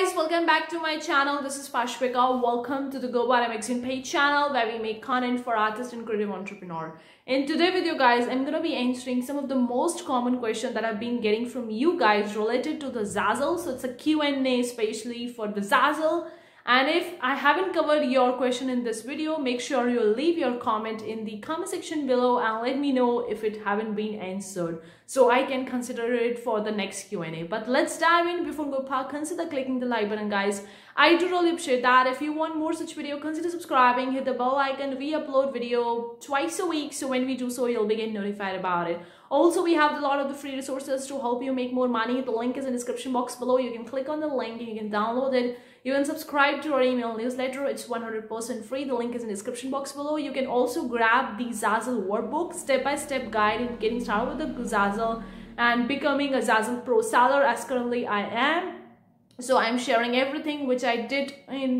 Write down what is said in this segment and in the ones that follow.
guys, welcome back to my channel. This is Pashpika. Welcome to the GLOBO Magazine page channel where we make content for artists and creative entrepreneur. In today's video guys, I'm going to be answering some of the most common questions that I've been getting from you guys related to the ZAZZLE. So it's a Q&A especially for the ZAZZLE. And if I haven't covered your question in this video, make sure you leave your comment in the comment section below and let me know if it haven't been answered so I can consider it for the next Q&A. But let's dive in. Before we go, consider clicking the like button guys. I do really appreciate that. If you want more such video, consider subscribing, hit the bell icon. We upload video twice a week, so when we do so, you'll be getting notified about it. Also, we have a lot of the free resources to help you make more money. The link is in the description box below. You can click on the link and you can download it. You can subscribe to our email newsletter. It's 100% free. The link is in the description box below. You can also grab the ZAZZLE workbook, step-by-step guide in getting started with the ZAZZLE and becoming a ZAZZLE pro seller, as currently I am. So I'm sharing everything which I did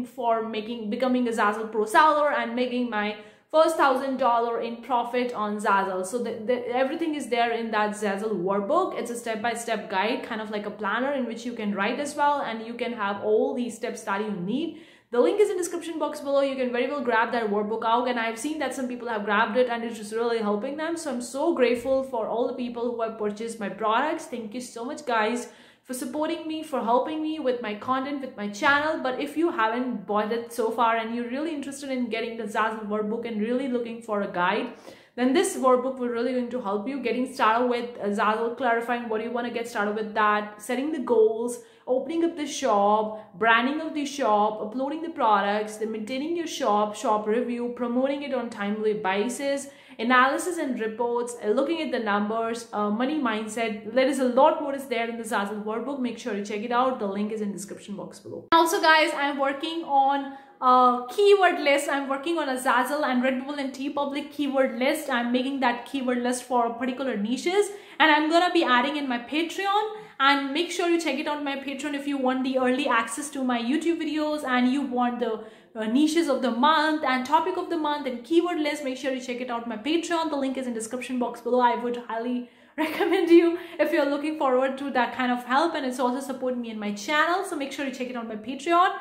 for becoming a ZAZZLE pro seller and making my first $1,000 in profit on ZAZZLE. So everything is there in that ZAZZLE workbook. It's a step-by-step guide, kind of like a planner in which you can write as well, and you can have all these steps that you need. The link is in the description box below. You can very well grab that workbook out, and I've seen that some people have grabbed it and it's just really helping them. So I'm so grateful for all the people who have purchased my products. Thank you so much guys for supporting me, for helping me with my content, with my channel. But if you haven't bought it so far and you're really interested in getting the ZAZZLE workbook and really looking for a guide, then this workbook will really going to help you getting started with ZAZZLE, clarifying what you want to get started with that, setting the goals, opening up the shop, branding of the shop, uploading the products, then maintaining your shop review, promoting it on timely basis, analysis and reports, looking at the numbers, money mindset. There is a lot more is there in the ZAZZLE workbook. Make sure you check it out. The link is in the description box below. Also guys, I'm working on a keyword list. I'm working on a ZAZZLE and Redbubble and Teepublic keyword list. I'm making that keyword list for particular niches, and I'm gonna be adding in my Patreon. And make sure you check it out on my Patreon if you want the early access to my YouTube videos and you want the niches of the month and topic of the month and keyword list. Make sure you check it out on my Patreon. The link is in the description box below. I would highly recommend you if you're looking forward to that kind of help, and it's also supporting me in my channel. So make sure you check it out on my Patreon.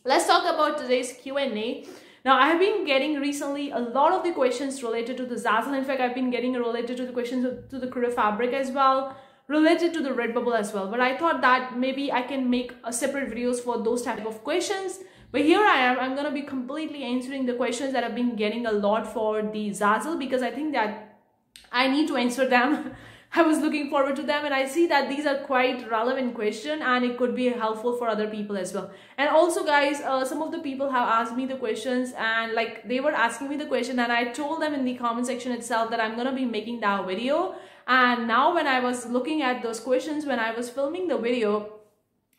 Let's talk about today's Q&A. Now, I have been getting recently a lot of the questions related to the ZAZZLE. In fact, I've been getting related to the questions to the Creative Fabric as well, related to the Redbubble as well. But I thought that maybe I can make a separate videos for those type of questions. But here I am. I'm going to be completely answering the questions that I've been getting a lot for the ZAZZLE, because I think that I need to answer them. I was looking forward to them, and I see that these are quite relevant questions and it could be helpful for other people as well. And also guys, some of the people have asked me the questions, and like they were asking me the question, and I told them in the comment section itself that I'm going to be making that video. And now when I was looking at those questions, when I was filming the video,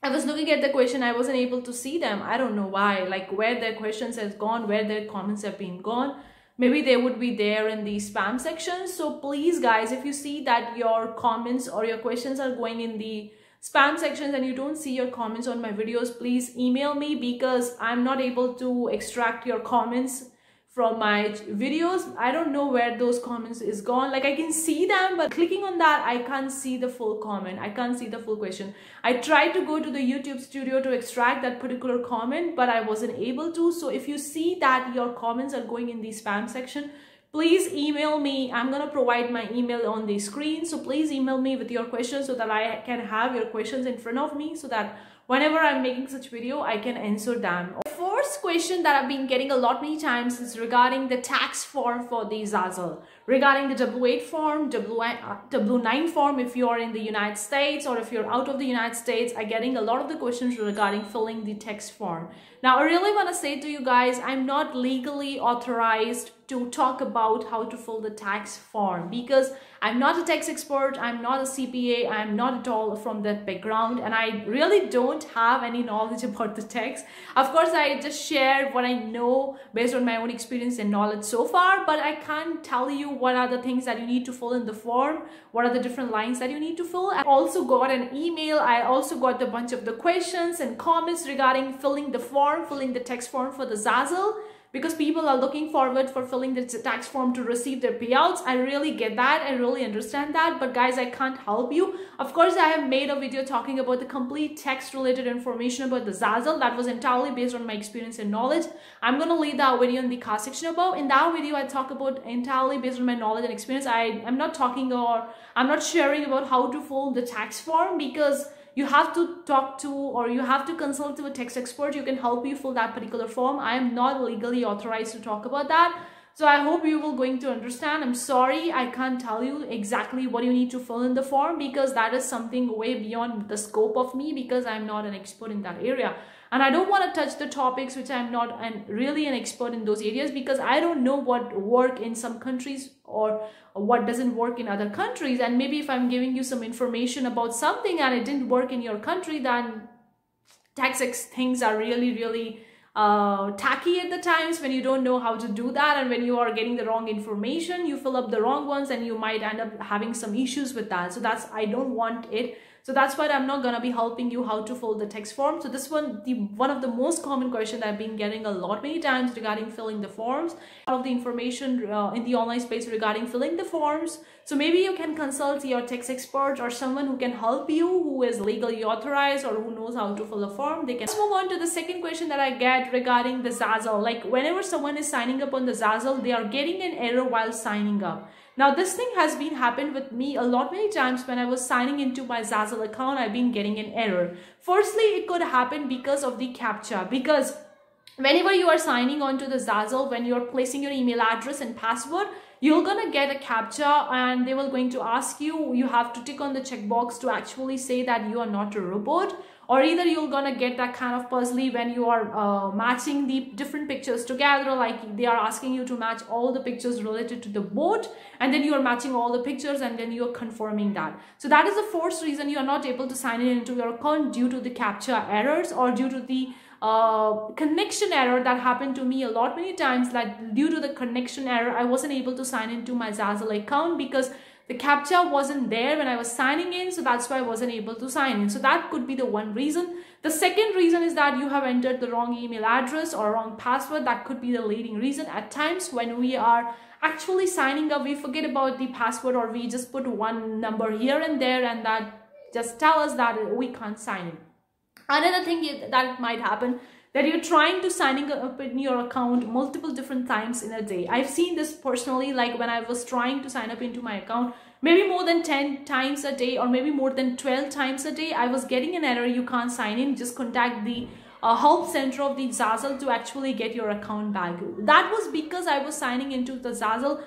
I was looking at the question, I wasn't able to see them. I don't know why, like where their questions has gone, where their comments have been gone. Maybe they would be there in the spam section. So please guys, if you see that your comments or your questions are going in the spam sections and you don't see your comments on my videos, please email me, because I'm not able to extract your comments from my videos. I don't know where those comments is gone. Like I can see them, but clicking on that, I can't see the full comment. I can't see the full question. I tried to go to the YouTube studio to extract that particular comment, but I wasn't able to. So if you see that your comments are going in the spam section, please email me. I'm going to provide my email on the screen. So please email me with your questions so that I can have your questions in front of me, so that whenever I'm making such video, I can answer them. First question that I've been getting a lot many times is regarding the tax form for the ZAZZLE, regarding the W8 form, W9 form if you're in the United States, or if you're out of the United States. I'm getting a lot of the questions regarding filling the tax form. Now, I really want to say to you guys, I'm not legally authorized to talk about how to fill the tax form, because I'm not a tax expert, I'm not a CPA, I'm not at all from that background, and I really don't have any knowledge about the tax. Of course, I just share what I know based on my own experience and knowledge so far, but I can't tell you what are the things that you need to fill in the form, what are the different lines that you need to fill. I also got an email, I also got a bunch of the questions and comments regarding filling the form, filling the tax form for the ZAZZLE. because people are looking forward for filling the tax form to receive their payouts. I really get that. I really understand that. But guys, I can't help you. Of course, I have made a video talking about the complete text related information about the ZAZZLE. That was entirely based on my experience and knowledge. I'm going to leave that video in the card section above. In that video, I talk about entirely based on my knowledge and experience. I'm not talking, or I'm not sharing about how to fill the tax form, because you have to talk to, or you have to consult to a tax expert who can help you fill that particular form. I am not legally authorized to talk about that. So I hope you will going to understand. I'm sorry, I can't tell you exactly what you need to fill in the form, because that is something way beyond the scope of me, because I'm not an expert in that area. And I don't want to touch the topics which I'm not really an expert in those areas, because I don't know what work in some countries or what doesn't work in other countries. And maybe if I'm giving you some information about something and it didn't work in your country, then tax things are really tacky at the times when you don't know how to do that, and when you are getting the wrong information, you fill up the wrong ones and you might end up having some issues with that. So I don't want it. So that's why I'm not gonna be helping you how to fill the tax form. So this one of the most common questions I've been getting many times regarding filling the forms. All of the information in the online space regarding filling the forms. So maybe you can consult your tax expert or someone who can help you, who is legally authorized or who knows how to fill a form. They can. Let's move on to the second question that I get regarding the ZAZZLE. Like whenever someone is signing up on the ZAZZLE, they are getting an error while signing up. Now this thing has been happened with me many times. When I was signing into my ZAZZLE account, I've been getting an error. Firstly, it could happen because of the CAPTCHA, because whenever you are signing on to the ZAZZLE, when you're placing your email address and password, you're gonna get a CAPTCHA, and they will going to ask you, you have to tick on the checkbox to actually say that you are not a robot. Or either you're gonna get that kind of puzzly when you are matching the different pictures together, like they are asking you to match all the pictures related to the boat, and then you are matching all the pictures and then you're confirming that. So that is the first reason you are not able to sign in into your account, due to the CAPTCHA errors, or due to the connection error that happened to me many times. Like due to the connection error, I wasn't able to sign into my ZAZZLE account because the CAPTCHA wasn't there when I was signing in, so that's why I wasn't able to sign in. So that could be the one reason. The second reason is that you have entered the wrong email address or wrong password. That could be the leading reason. At times when we are actually signing up, we forget about the password, or we just put one number here and there, and that just tell us that we can't sign in. Another thing that might happen, that you're trying to signing up in your account multiple different times in a day. I've seen this personally, like when I was trying to sign up into my account, maybe more than 10 times a day, or maybe more than 12 times a day, I was getting an error, you can't sign in, just contact the help center of the ZAZZLE to actually get your account back. That was because I was signing into the ZAZZLE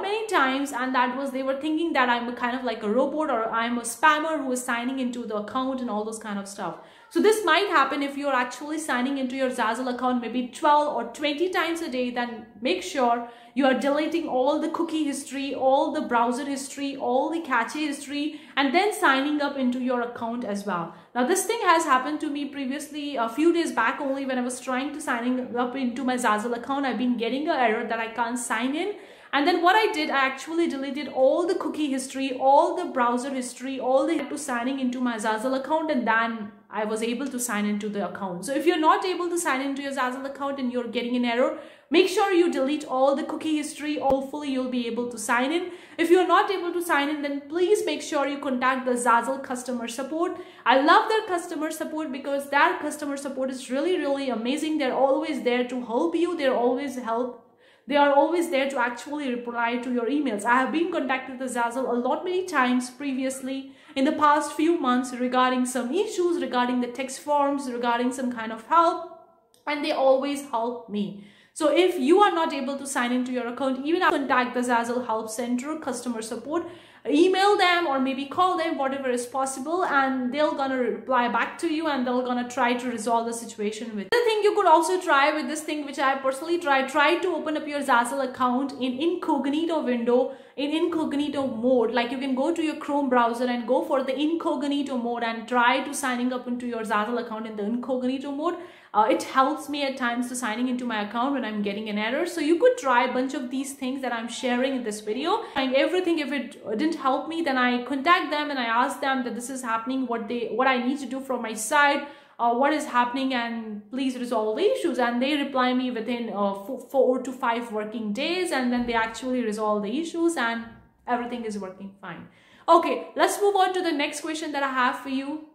many times, and they were thinking that I'm a kind of like a robot, or I'm a spammer who is signing into the account and all those kind of stuff. So this might happen if you're actually signing into your ZAZZLE account maybe 12 or 20 times a day. Then make sure you are deleting all the cookie history, all the browser history, all the cache history, and then signing up into your account as well. Now this thing has happened to me previously, a few days back only, when I was trying to signing up into my ZAZZLE account. I've been getting an error that I can't sign in. And then what I did, I actually deleted all the cookie history, all the browser history, all the to signing into my ZAZZLE account, and then I was able to sign into the account. So if you're not able to sign into your ZAZZLE account and you're getting an error, make sure you delete all the cookie history. Hopefully you'll be able to sign in. If you're not able to sign in, then please make sure you contact the ZAZZLE customer support. I love their customer support because their customer support is really amazing. They're always there to help you. They are always there to actually reply to your emails. I have been contacted the ZAZZLE many times previously in the past few months regarding some issues, regarding the text forms, regarding some kind of help, and they always help me. So if you are not able to sign into your account, even contact the ZAZZLE Help Center customer support. Email them or maybe call them, whatever is possible, and they're gonna reply back to you, and they're gonna try to resolve the situation with. Another thing you could also try with this thing, which I personally try to open up your ZAZZLE account in incognito window, in incognito mode. Like you can go to your Chrome browser and go for the incognito mode and try to signing up into your ZAZZLE account in the incognito mode. It helps me at times to signing into my account when I'm getting an error. So you could try a bunch of these things that I'm sharing in this video. And everything, if it didn't help me, then I contact them and I ask them that this is happening, what I need to do from my side. what is happening and please resolve the issues. And they reply me within 4 to 5 working days, and then they actually resolve the issues and everything is working fine. Okay, let's move on to the next question that I have for you.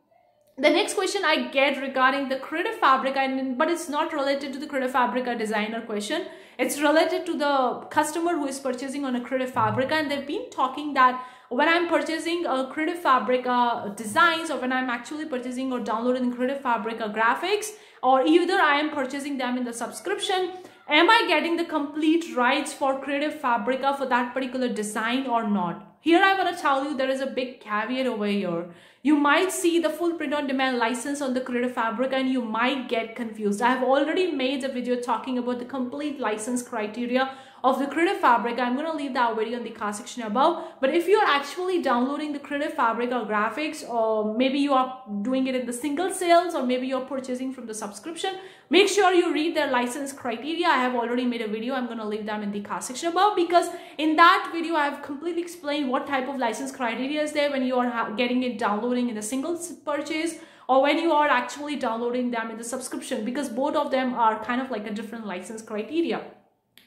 The next question I get regarding the Creative Fabrica, but it's not related to the Creative Fabrica designer question. It's related to the customer who is purchasing on a Creative Fabrica, and they've been talking that when I'm purchasing a Creative Fabrica designs, or when I'm actually purchasing or downloading Creative Fabrica graphics, or either I am purchasing them in the subscription, am I getting the complete rights for Creative Fabrica for that particular design or not? Here I want to tell you there is a big caveat over here. You might see the full print-on-demand license on the Creative Fabrica and you might get confused. I have already made a video talking about the complete license criteria of the Creative Fabrica. I'm going to leave that video in the card section above. But if you're actually downloading the Creative Fabrica graphics, or maybe you are doing it in the single sales, or maybe you're purchasing from the subscription, make sure you read their license criteria. I have already made a video. I'm going to leave them in the card section above, because in that video I have completely explained what type of license criteria is there when you are getting it downloading in a single purchase, or when you are actually downloading them in the subscription, because both of them are kind of like a different license criteria.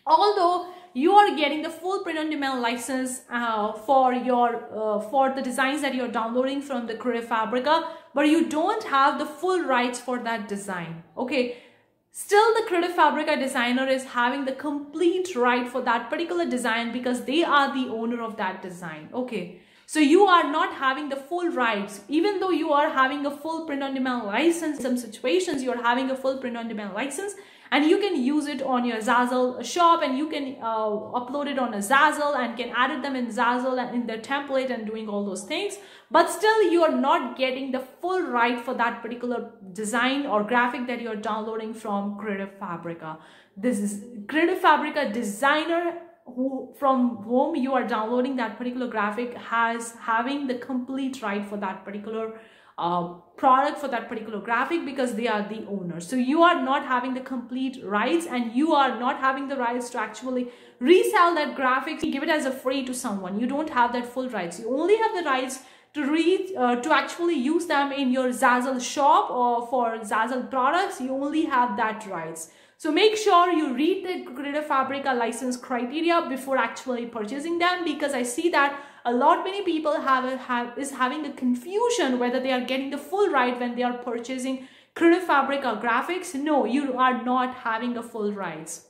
Although you are getting the full print-on-demand license for the designs that you're downloading from the Creative Fabrica, but you don't have the full rights for that design. Okay, still the Creative Fabrica designer is having the complete right for that particular design because they are the owner of that design. Okay, so you are not having the full rights, even though you are having a full print-on-demand license. In some situations, you're having a full print-on-demand license, and you can use it on your ZAZZLE shop, and you can upload it on a ZAZZLE and can add them in ZAZZLE and in their template and doing all those things. But still, you are not getting the full right for that particular design or graphic that you're downloading from Creative Fabrica. This is Creative Fabrica designer from whom you are downloading that particular graphic having the complete right for that particular product, for that particular graphic, because they are the owner. So you are not having the complete rights, and you are not having the rights to actually resell that graphic, give it as a free to someone. You don't have that full rights. You only have the rights to actually use them in your ZAZZLE shop, or for ZAZZLE products you only have that rights. So make sure you read the Creative Fabrica license criteria before actually purchasing them, because I see that many people is having a confusion whether they are getting the full right when they are purchasing Creative Fabrica graphics. No, you are not having the full rights.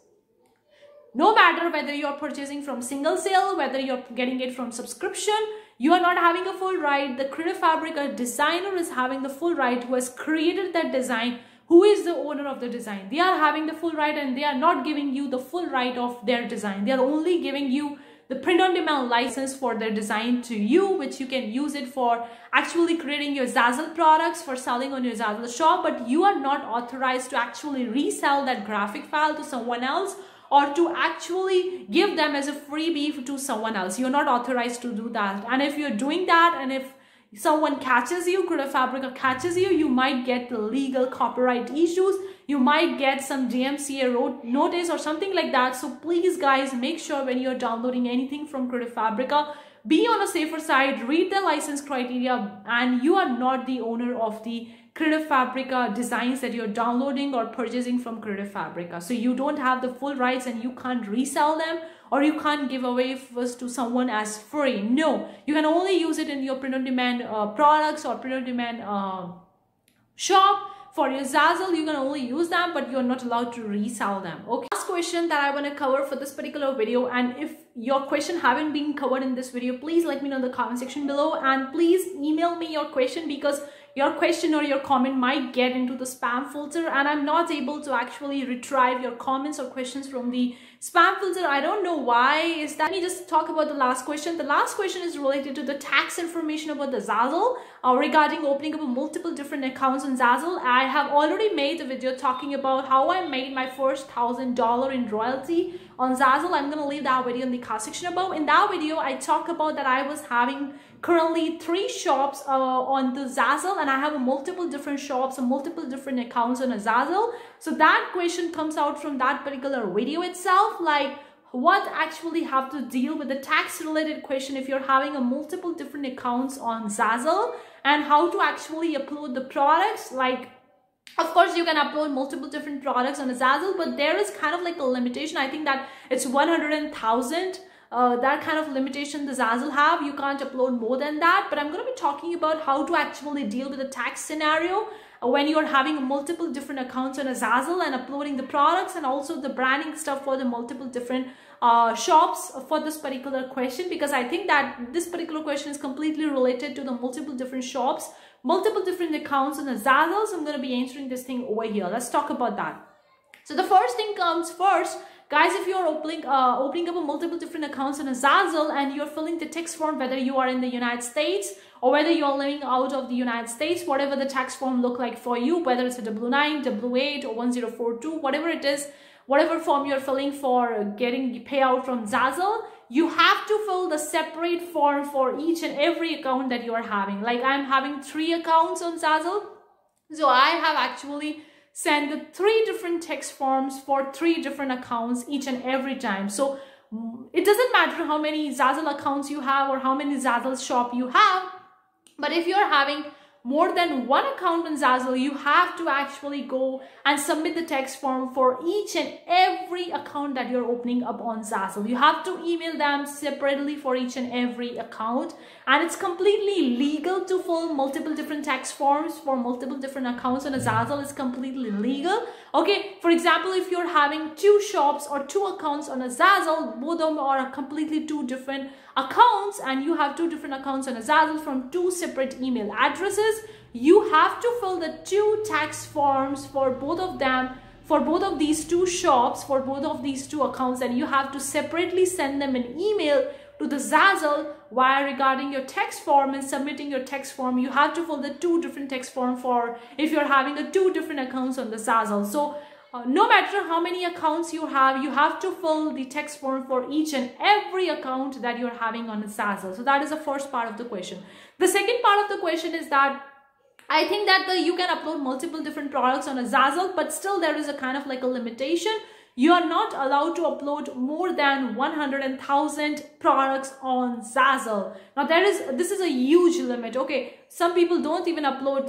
No matter whether you are purchasing from single sale, whether you're getting it from subscription, you are not having a full right. The Creative Fabrica designer is having the full right, who has created that design, who is the owner of the design. They are having the full right, and they are not giving you the full right of their design. They are only giving you the print-on-demand license for their design to you, which you can use it for actually creating your ZAZZLE products, for selling on your ZAZZLE shop, but you are not authorized to actually resell that graphic file to someone else, or to actually give them as a freebie to someone else. You're not authorized to do that. And if you're doing that, and if someone catches you, Creative Fabrica catches you, you might get the legal copyright issues. You might get some DMCA notice or something like that. So please guys, make sure when you're downloading anything from Creative Fabrica, be on a safer side, read the license criteria, and you are not the owner of the Creative Fabrica designs that you're downloading or purchasing from Creative Fabrica. So you don't have the full rights, and you can't resell them, or you can't give away first to someone as free. No, you can only use it in your print-on-demand products or print-on-demand shop. For your ZAZZLE, you can only use them, but you're not allowed to resell them. Okay, last question that I want to cover for this particular video, and if your question haven't been covered in this video, please let me know in the comment section below, and please email me your question, because your question or your comment might get into the spam filter, and I'm not able to actually retrieve your comments or questions from the spam filter. I don't know why is that. Let me just talk about the last question. The last question is related to the tax information about the ZAZZLE regarding opening up multiple different accounts on ZAZZLE. I have already made a video talking about how I made my first $1,000 in royalty on ZAZZLE. I'm going to leave that video in the card section above. In that video, I talk about that I was having currently 3 shops on the ZAZZLE, and I have multiple different shops and multiple different accounts on a ZAZZLE. So that question comes out from that particular video itself, like what actually have to deal with the tax related question if you're having a multiple different accounts on ZAZZLE, and how to actually upload the products, like Of course, you can upload multiple different products on a ZAZZLE, but there is kind of like a limitation. I think that it's 100,000. That kind of limitation the ZAZZLE have. You can't upload more than that. But I'm going to be talking about how to actually deal with the tax scenario when you're having multiple different accounts on a ZAZZLE and uploading the products, and also the branding stuff for the multiple different shops for this particular question, because I think that this particular question is completely related to the multiple different shops, multiple different accounts on the ZAZZLE. So I'm going to be answering this thing over here. Let's talk about that. So the first thing comes first. Guys, if you're opening up a multiple different accounts on a ZAZZLE and you're filling the tax form, whether you are in the United States or whether you're living out of the United States, whatever the tax form look like for you, whether it's a W9, W8 or 1042, whatever it is, whatever form you're filling for getting payout from ZAZZLE, you have to fill the separate form for each and every account that you are having. Like I'm having 3 accounts on ZAZZLE, so I have actually send the 3 different text forms for 3 different accounts each and every time. So it doesn't matter how many ZAZZLE accounts you have or how many ZAZZLE shop you have, but if you're having more than 1 account on ZAZZLE, you have to actually go and submit the text form for each and every account that you're opening up on ZAZZLE. You have to email them separately for each and every account, and it's completely legal to fill multiple different text forms for multiple different accounts on a ZAZZLE. It's completely legal. Okay, for example, if you're having 2 shops or 2 accounts on a ZAZZLE, both of them are completely 2 different accounts, and you have 2 different accounts on a ZAZZLE from 2 separate email addresses, you have to fill the 2 tax forms for both of them, for both of these 2 shops, for both of these 2 accounts, and you have to separately send them an email to the ZAZZLE while regarding your tax form and submitting your tax form. You have to fill the 2 different tax form for if you're having a 2 different accounts on the ZAZZLE. So no matter how many accounts you have to fill the text form for each and every account that you're having on a ZAZZLE. So that is the first part of the question. The second part of the question is that I think that you can upload multiple different products on a ZAZZLE, but still there is a kind of like a limitation. You are not allowed to upload more than 100,000 products on ZAZZLE. Now this is a huge limit. Okay, some people don't even upload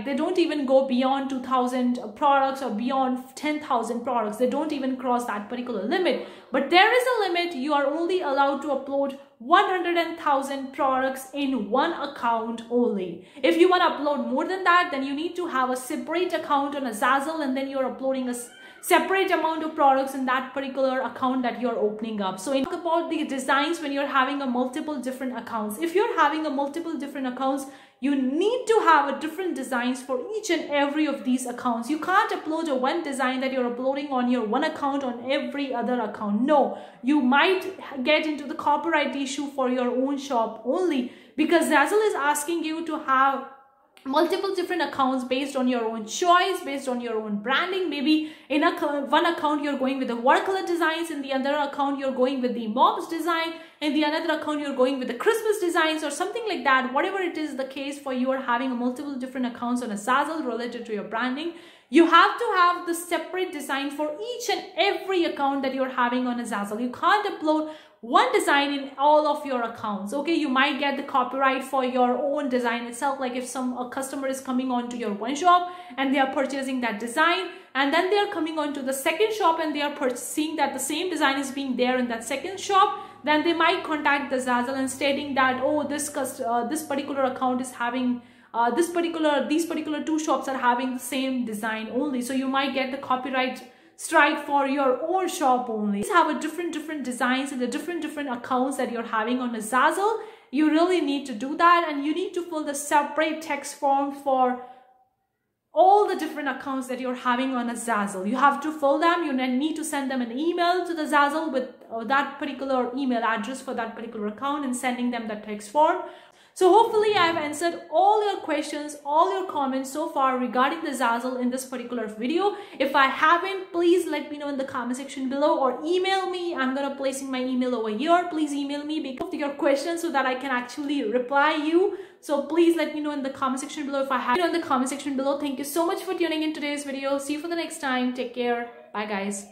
they don't even go beyond 2,000 products or beyond 10,000 products. They don't even cross that particular limit. But there is a limit. You are only allowed to upload 100,000 products in 1 account only. If you want to upload more than that, then you need to have a separate account on a ZAZZLE, and then you're uploading a separate amount of products in that particular account that you're opening up. So talk about the designs when you're having a multiple different accounts. If you're having a multiple different accounts, you need to have a different designs for each and every of these accounts. You can't upload a one design that you're uploading on your one account on every other account. No, you might get into the copyright issue for your own shop only, because ZAZZLE is asking you to have multiple different accounts based on your own choice, based on your own branding. Maybe in one account you're going with the watercolor designs, in the other account you're going with the mobs design, in the another account you're going with the Christmas designs or something like that. Whatever it is the case for you are having multiple different accounts on a ZAZZLE related to your branding, you have to have the separate design for each and every account that you're having on a ZAZZLE. You can't upload one design in all of your accounts. Okay, you might get the copyright for your own design itself. Like if a customer is coming on to your one shop and they are purchasing that design, and then they are coming on to the second shop and they are seeing that the same design is being there in that second shop, then they might contact the ZAZZLE and stating that, oh, this particular account is having these particular 2 shops are having the same design only. So you might get the copyright strike for your own shop only. Please have a different designs and the different accounts that you're having on a ZAZZLE. You really need to do that, and you need to fill the separate text form for all the different accounts that you're having on a ZAZZLE. You have to fill them. You need to send them an email to the ZAZZLE with that particular email address for that particular account and sending them the text form. So hopefully I have answered all your questions, all your comments so far regarding the ZAZZLE in this particular video. If I haven't, please let me know in the comment section below or email me. I'm going to placing my email over here. Please email me because of your questions so that I can actually reply you. So please let me know in the comment section below if I have in the comment section below. Thank you so much for tuning in today's video. See you for the next time. Take care. Bye guys.